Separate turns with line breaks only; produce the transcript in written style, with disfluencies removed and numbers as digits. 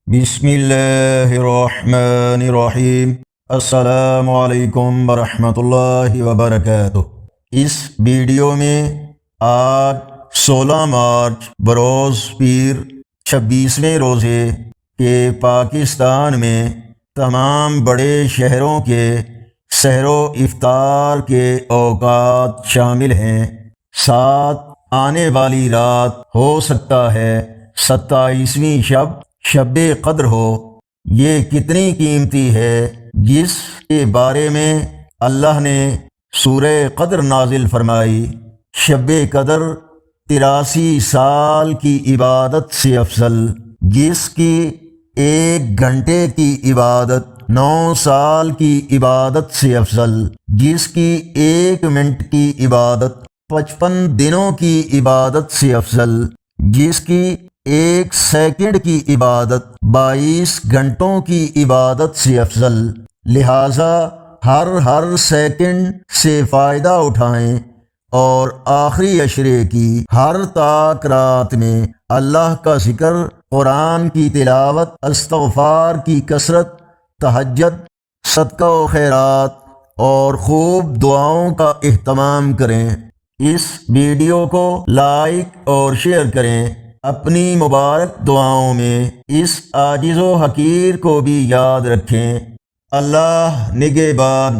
بسم اللہ الرحمن الرحیم۔ السلام علیکم ورحمۃ اللہ وبرکاتہ۔ اس ویڈیو میں آج 16 مارچ بروز پیر 26ویں روزے کے پاکستان میں تمام بڑے شہروں کے سحر و افطار کے اوقات شامل ہیں۔ ساتھ آنے والی رات ہو سکتا ہے 27ویں شب قدر ہو۔ یہ کتنی قیمتی ہے جس کے بارے میں اللہ نے سورہ قدر نازل فرمائی۔ شب قدر 83 سال کی عبادت سے افضل، جس کی 1 گھنٹے کی عبادت 9 سال کی عبادت سے افضل، جس کی 1 منٹ کی عبادت 55 دنوں کی عبادت سے افضل، جس کی 1 سیکنڈ کی عبادت 22 گھنٹوں کی عبادت سے افضل۔ لہٰذا ہر سیکنڈ سے فائدہ اٹھائیں اور آخری عشرے کی ہر تاک رات میں اللہ کا ذکر، قرآن کی تلاوت، استغفار کی کثرت، تہجد، صدقہ و خیرات اور خوب دعاؤں کا اہتمام کریں۔ اس ویڈیو کو لائک اور شیئر کریں۔ اپنی مبارک دعاؤں میں اس عاجز و حقیر کو بھی یاد رکھیں۔ اللہ نگہبان۔